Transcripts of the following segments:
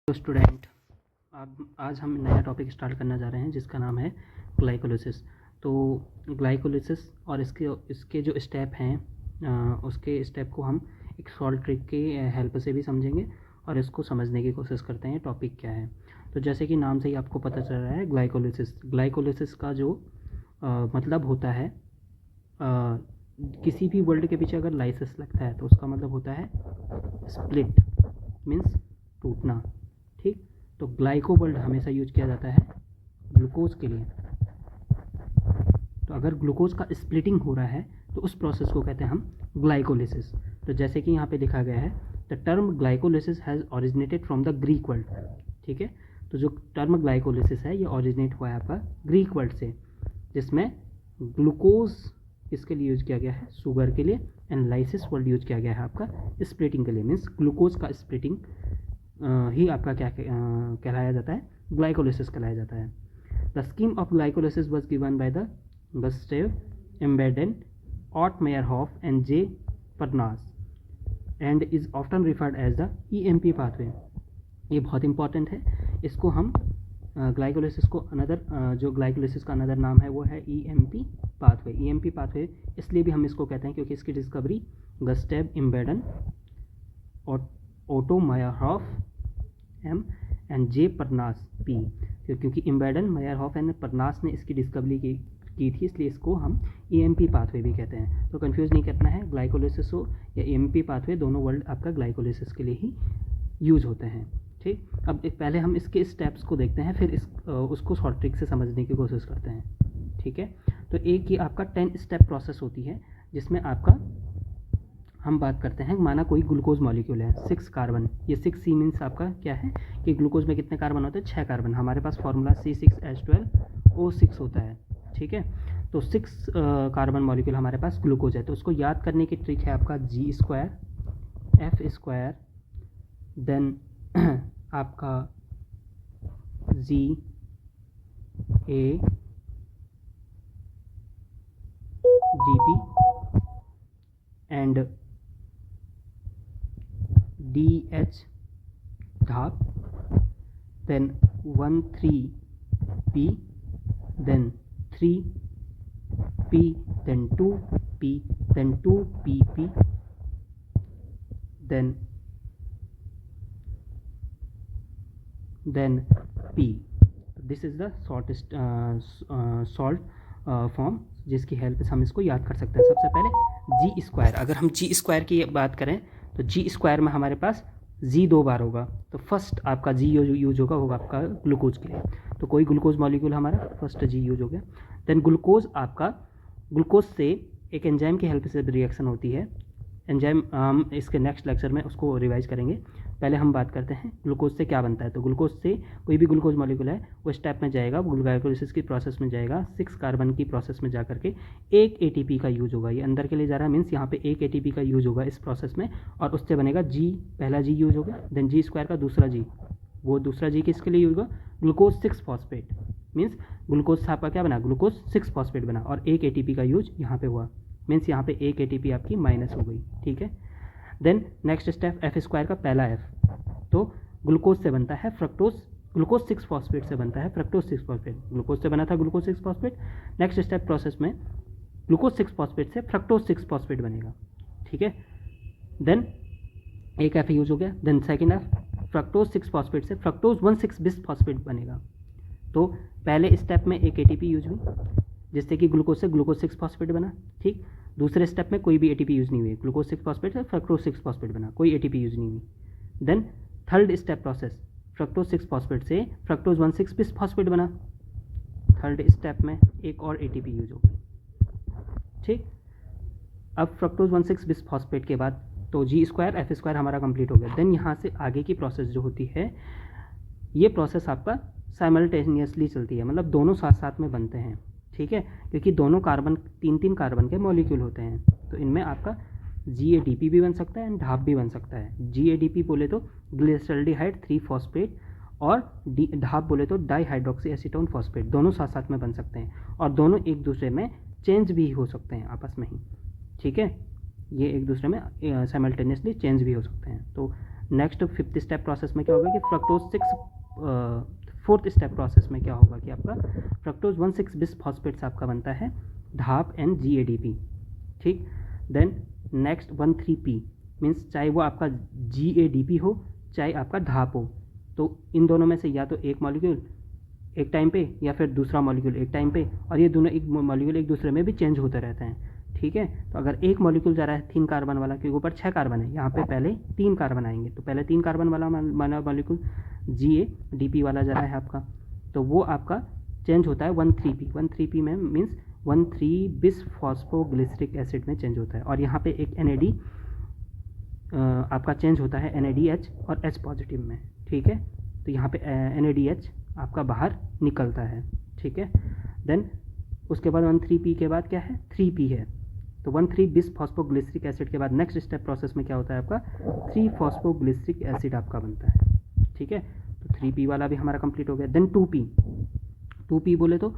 तो स्टूडेंट आज हम नया टॉपिक स्टार्ट करना जा रहे हैं जिसका नाम है ग्लाइकोलिसिस। तो ग्लाइकोलिसिस और इसके जो स्टेप हैं उसके स्टेप को हम एक सॉल्ट ट्रिक के हेल्प से भी समझेंगे और इसको समझने की कोशिश करते हैं टॉपिक क्या है। तो जैसे कि नाम से ही आपको पता चल रहा है ग्लाइकोलिसिस का जो मतलब होता है किसी भी वर्ड के पीछे अगर लाइसिस लगता है तो उसका मतलब होता है स्प्लिट, मीन्स टूटना। ठीक, तो ग्लाइको वर्ड हमेशा यूज किया जाता है ग्लूकोज के लिए। तो अगर ग्लूकोज का स्प्लिटिंग हो रहा है तो उस प्रोसेस को कहते हैं हम ग्लाइकोलिसिस। तो जैसे कि यहाँ पे लिखा गया है, the term glycolysis has originated from the Greek word. ठीक है, तो जो टर्म ग्लाइकोलिसिस है ये ओरिजिनेट हुआ है आपका ग्रीक वर्ड से, जिसमें ग्लूकोज इसके लिए यूज किया गया है शुगर के लिए, एंड लाइसिस वर्ड यूज किया गया है आपका स्प्लिटिंग के लिए। मीन्स ग्लूकोज का स्प्लिटिंग ही आपका क्या कहलाया जाता है, ग्लाइकोलिसिस कहलाया जाता है। The scheme of glycolysis was given by the Gustav Embden, Otto Meyerhof and J Parnas and is often referred as the EMP pathway. ये बहुत इंपॉर्टेंट है। इसको हम ग्लाइकोलिसिस को जो ग्लाइकोलिसिस का अनदर नाम है वो है EMP पाथवे। EMP पाथवे इसलिए भी हम इसको कहते हैं क्योंकि इसकी discovery Gustav Embden, Otto Meyerhof M and J Parnas P, क्योंकि एम्बेडेन, मेयरहॉफ एंड परनास ने इसकी डिस्कवरी की थी, इसलिए इसको हम EMP पाथवे भी कहते हैं। तो कंफ्यूज नहीं करना है, ग्लाइकोलिसिस हो या EMP पाथवे, दोनों वर्ड आपका ग्लाइकोलिसिस के लिए ही यूज होते हैं। ठीक, अब पहले हम इसके स्टेप्स को देखते हैं, फिर उसको शॉर्ट ट्रिक से समझने की कोशिश करते हैं। ठीक है, तो एक ये आपका 10 स्टेप प्रोसेस होती है जिसमें आपका हम बात करते हैं, माना कोई ग्लूकोज मॉलिक्यूल है 6 कार्बन, ये 6C मीन्स आपका क्या है कि ग्लूकोज में कितने कार्बन होते हैं, 6 कार्बन। हमारे पास फॉर्मूला C6H12O6 होता है। ठीक है, तो 6 कार्बन मॉलिक्यूल हमारे पास ग्लूकोज है, तो उसको याद करने की ट्रिक है आपका G² F², देन आपका GADP एंड DH ढाप, then 1,3P, then 3P, then 2P, then 2PP, then P. This is the shortest salt form जिसकी हेल्प से हम इसको याद कर सकते हैं। सबसे पहले G², अगर हम G² की बात करें तो G² में हमारे पास G 2 बार होगा, तो फर्स्ट आपका G यूज होगा आपका ग्लूकोज के लिए। तो कोई ग्लूकोज मॉलिक्यूल हमारा फर्स्ट G यूज हो गया। देन ग्लूकोज से एक एंजाइम की हेल्प से रिएक्शन होती है। एंजाइम हम इसके नेक्स्ट लेक्चर में उसको रिवाइज करेंगे। पहले हम बात करते हैं ग्लूकोज से क्या बनता है। तो ग्लूकोज से कोई भी ग्लूकोज मॉलिक्यूल है वो स्टेप में जाएगा, ग्लाइकोलिसिस की प्रोसेस में जाएगा, 6 कार्बन की प्रोसेस में जा करके एक ATP का यूज होगा। ये अंदर के लिए जा रहा है, मीन्स यहाँ पे एक ATP का यूज होगा इस प्रोसेस में, और उससे बनेगा G, पहला G यूज होगा, देन G² का दूसरा G, वो दूसरा G किसके लिए यूज होगा, ग्लूकोज 6 फॉस्फेट, मीन्स ग्लूकोज से आपका क्या बना, ग्लूकोज 6 फॉस्फेट बना, और एक ATP का यूज यहाँ पे हुआ, मीन्स यहाँ पे एक ATP आपकी माइनस हो गई। ठीक है, देन नेक्स्ट स्टेप F² का पहला F, तो ग्लूकोज से बनता है फ्रक्टोज, ग्लूकोज 6 फॉस्फेट से बनता है फ्रक्टोज 6 फॉस्फेट, ग्लूकोज से बना था glucose 6 phosphate. Next step process में ग्लूकोज 6 फॉस्फेट से फ्रक्टोज 6 फॉस्फेट बनेगा। ठीक है, देन एक F यूज हो गया, then second F, fructose 6 phosphate से फ्रक्टोज 1,6 बिस फॉस्फेट बनेगा। तो पहले स्टेप में एक ATP यूज हुई जिससे कि ग्लूकोज से ग्लूकोज 6 फॉस्फेट बना। ठीक, दूसरे स्टेप में कोई भी ATP यूज नहीं हुई, ग्लूकोज 6 फॉस्फेट से फ्रक्टोज 6 फॉस्फेट बना, कोई ATP यूज नहीं हुई। Then third step process, fructose 6 phosphate से फ्रक्टोज 1,6 बिस फॉस्फेट बना, थर्ड स्टेप में एक और ATP यूज हो गई। ठीक, अब फ्रक्टोज 1,6 बिस फॉस्फेट के बाद तो G² F² हमारा कंप्लीट हो गया। देन यहाँ से आगे की प्रोसेस जो होती है, ये प्रोसेस आपका साइमल्टेनियसली चलती है, मतलब दोनों साथ साथ में बनते हैं। ठीक है, क्योंकि दोनों कार्बन 3-3 कार्बन के मॉलिक्यूल होते हैं, तो इनमें आपका GADP भी बन सकता है एंड ढाप भी बन सकता है। GADP बोले तो ग्लिसरल्डिहाइड 3 फॉस्फेट, और ढाप बोले तो डाईहाइड्रोक्सी एसीटोन फॉस्फेट, दोनों साथ साथ में बन सकते हैं, और दोनों एक दूसरे में चेंज भी हो सकते हैं आपस में ही। ठीक है, ये एक दूसरे में साइमल्टेनियसली चेंज भी हो सकते हैं। तो नेक्स्ट फिफ्थ स्टेप प्रोसेस में क्या होगा कि फ्रक्टोज 6 फोर्थ स्टेप प्रोसेस में क्या होगा कि आपका फ्रक्टोज 1,6 बिस फॉस्फेट से आपका बनता है ढाप एंड GADP, ठीक। देन नेक्स्ट 1,3P मीन्स चाहे वो आपका GADP हो चाहे आपका ढाप हो, तो इन दोनों में से या तो एक मॉलिक्यूल एक टाइम पे या फिर दूसरा मॉलिक्यूल एक टाइम पे, और ये दोनों एक मॉलिक्यूल एक दूसरे में भी चेंज होते रहते हैं, ठीक है। तो अगर एक मॉलिक्यूल जा रहा है 3 कार्बन वाला, क्योंकि ऊपर 6 कार्बन है, यहाँ पे पहले 3 कार्बन आएंगे, तो पहले 3 कार्बन वाला मॉलिक्यूल GADP वाला जा रहा है आपका, तो वो आपका चेंज होता है 1,3P। 1,3P में मीन्स 1,3 बिस फॉस्फोग्लिसरिक एसिड में चेंज होता है, और यहाँ पे एक NAD आपका चेंज होता है NADH और H पॉजिटिव में, ठीक है। तो यहाँ पे NADH आपका बाहर निकलता है, ठीक है। देन उसके बाद 1,3P के बाद क्या है 3P है, तो 1,3 बिस फॉस्फोग्लिसरिक एसिड के बाद नेक्स्ट स्टेप प्रोसेस में क्या होता है आपका 3 फॉस्फोग्लिसरिक एसिड आपका बनता है, ठीक है। तो 3P वाला भी हमारा कंप्लीट हो गया। देन 2P बोले तो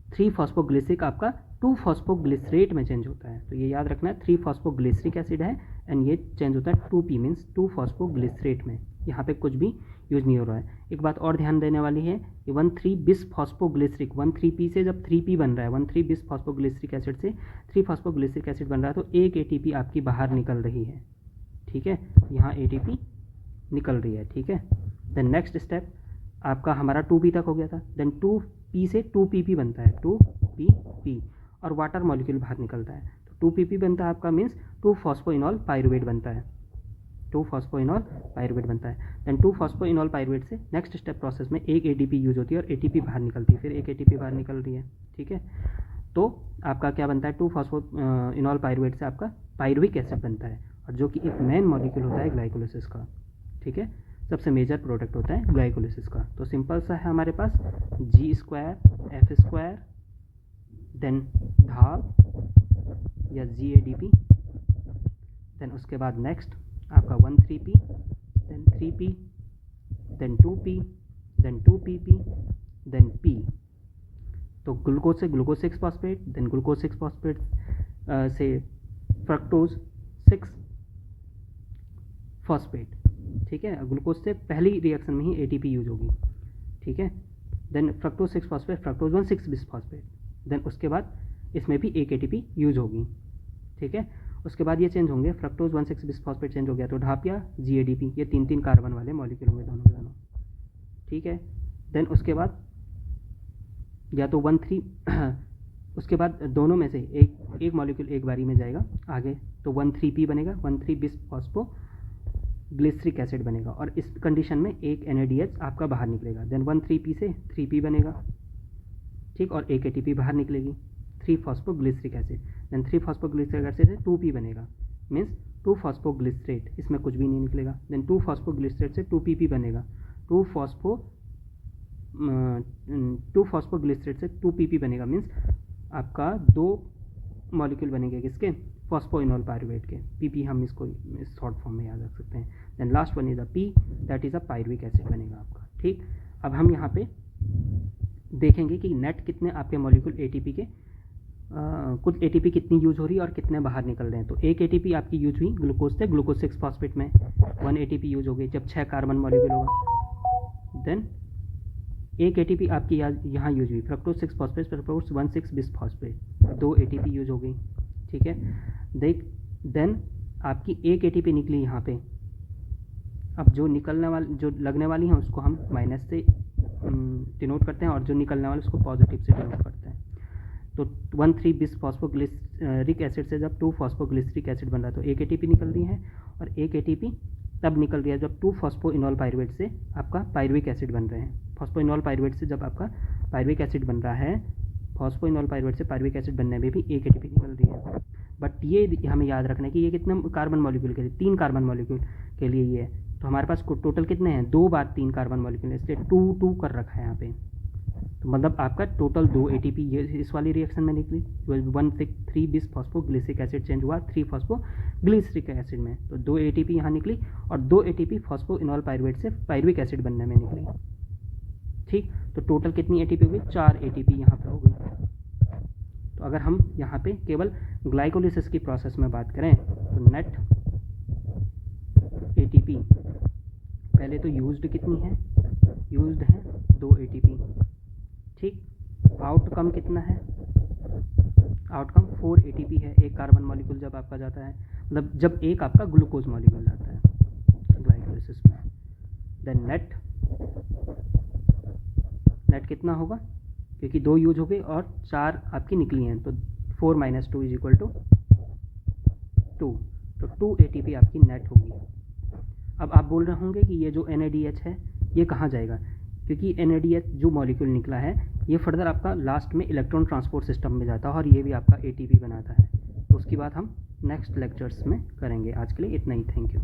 3 फॉस्फोग्लिसरिक आपका 2 फॉस्फोग्लिसरेट में चेंज होता है, तो ये याद रखना है 3 फॉस्फोग्लिसरिक एसिड है एंड ये चेंज होता है 2P मीन्स 2 फॉस्फोग्लिसरेट में, यहाँ पे कुछ भी यूज नहीं हो रहा है। एक बात और ध्यान देने वाली है कि 1,3 बिस फॉस्फोग्लिसरिक 1,3P से जब 3P बन रहा है, 1,3 बिस फॉस्फोग्लिसरिक एसिड से 3 फॉस्फोग्लिसरिक एसिड बन रहा है, तो एक ATP आपकी बाहर निकल रही है, ठीक है। यहाँ ATP निकल रही है, ठीक है। देन नेक्स्ट स्टेप आपका हमारा 2P तक हो गया था। देन 2P से 2PP बनता है, 2PP, और वाटर मॉलिक्यूल बाहर निकलता है, तो 2PP बनता है आपका मीन्स 2 फॉस्फोइनॉल पायरुवेट बनता है, 2 फॉस्फोइनॉल पायरुवेट बनता है। देन 2 फॉस्फोइनॉल पायरुवेट से नेक्स्ट स्टेप प्रोसेस में एक ATP यूज होती है और ATP बाहर निकलती है, फिर एक ATP बाहर निकल रही है, ठीक है। तो आपका क्या बनता है 2 फॉस्फोइनॉल पायरुवेट से आपका पायरुविक एसिड बनता है, और जो कि एक मेन मॉलिक्यूल होता है ग्लाइकोलिसिस का, ठीक है। सबसे मेजर प्रोडक्ट होता है ग्लाइकोलिसिस का। तो सिंपल सा है हमारे पास G2 F2 देन ढाप या GADP, देन उसके बाद नेक्स्ट आपका 1,3P then 3P then 2P then 2PP then P। तो ग्लूकोज से glucose 6 phosphate, then glucose 6 phosphate से फ्रक्टोज 6 फॉस्फेट, ठीक है। ग्लूकोज से पहली रिएक्शन में ही ATP यूज होगी, ठीक है। Then fructose 6 phosphate fructose 1,6 bis phosphate, then उसके बाद इसमें भी एक ATP यूज होगी, ठीक है। उसके बाद ये चेंज होंगे, फ्रक्टोज 1,6 बिस फॉस्फेट चेंज हो गया तो ढाप या GADP, ये 3 कार्बन वाले मॉलिक्यूल होंगे दोनों के दोनों, ठीक है। देन उसके बाद या तो 1,3 उसके बाद दोनों में से एक मॉलिक्यूल एक बारी में जाएगा आगे, तो 1,3P बनेगा, 1,3 बिस फॉस्फोग्लिसरिक एसिड बनेगा, और इस कंडीशन में एक NADH आपका बाहर निकलेगा। देन 1,3P से 3P बनेगा, ठीक, और एक ATP बाहर निकलेगी, 3 phosphoglyceric acid. Then 3 phosphoglyceric acid से 2P बनेगा मीन्स 2 फॉस्फोग्लिसरेट, इसमें कुछ भी नहीं निकलेगा। देन 2 फॉस्फोग्लिसरेट से 2PP बनेगा, 2 फॉस्फोग्लिसरेट से 2PP बनेगा मीन्स आपका 2 मॉलिक्यूल बनेंगे किसके फॉस्फोइनॉल पायरुवेट के, PP हम इसको शॉर्ट फॉर्म में याद रख सकते हैं। Then last one is a P, that is a pyruvic acid बनेगा आपका, ठीक। अब हम यहाँ पे देखेंगे कि नेट कितने आपके मॉलिक्यूल ATP के कुछ ATP कितनी यूज हो रही है और कितने बाहर निकल रहे हैं। तो एक ATP आपकी यूज हुई ग्लूकोज से ग्लूकोज 6 फॉस्फेट में 1 ATP यूज हो गई जब 6 कार्बन मॉलिक्यूल होगा। देन एक ATP आपकी यहाँ यूज हुई fructose 6 phosphate fructose 1,6 bis phosphate, 2 ATP use हो गई, ठीक है। देन आपकी एक ATP निकली यहाँ पे, अब जो निकलने वाली जो लगने वाली हैं उसको हम माइनस से डिनोट करते हैं और जो निकलने वाले उसको पॉजिटिव से डिनोट करते हैं। तो 1,3 बिस फॉस्फोग्लिसरिक एसिड से जब 2 फॉस्फोग्लिसरिक एसिड बन रहा है तो एक ATP निकल रही है, और एक ATP तब निकल रही है जब 2 फॉस्फोइनॉल पायरुवेट से आपका पायरुविक एसिड बन रहे हैं। फॉस्फोइनॉल पायरुवेट से जब आपका पायरुविक एसिड बन रहा है, फॉस्फोइनॉल पायरुवेट से पायरुविक एसिड बनने में भी एक ATP निकल रही है। बट ये हमें याद रखना है कि ये कितने कार्बन मॉलिक्यूल के लिए 3 कार्बन मॉलिक्यूल के लिए ये है, तो हमारे पास टोटल कितने हैं 2 बार 3 कार्बन मॉलिक्यूल, इसलिए 2 कर रखा है यहाँ पे। तो मतलब आपका टोटल 2 ATP ये इस वाली रिएक्शन में निकली, 1,3 बिस फॉस्फोग्लिसरिक एसिड चेंज हुआ 3 फॉस्फोग्लिसरिक एसिड में, तो 2 ATP यहाँ निकली और 2 ATP फॉस्फोइनॉल पायरुवेट से पायरुविक एसिड बनने में निकली, ठीक। तो टोटल कितनी ATP हुई 4 ATP यहाँ पे हो गई। तो अगर हम यहाँ पे केवल ग्लाइकोलिसिस की प्रोसेस में बात करें तो नेट ATP, पहले तो यूज्ड कितनी है, यूज्ड है 2 ATP, ठीक। आउटकम कितना है, आउटकम 4 ATP है, एक कार्बन मॉलिक्यूल जब आपका जाता है, मतलब जब एक आपका ग्लूकोज मॉलिक्यूल जाता है ग्लाइकोलिसिस में। देन नेट कितना होगा, क्योंकि 2 यूज हो गए और 4 आपकी निकली हैं, तो 4 - 2 = 2, तो 2 ATP आपकी नेट होगी। अब आप बोल रहे होंगे कि ये जो NADH है ये कहाँ जाएगा, क्योंकि NADH जो मॉलिक्यूल निकला है ये फर्दर आपका लास्ट में इलेक्ट्रॉन ट्रांसपोर्ट सिस्टम में जाता है और ये भी आपका ATP बनाता है। तो उसकी बात हम नेक्स्ट लेक्चर्स में करेंगे। आज के लिए इतना ही, थैंक यू।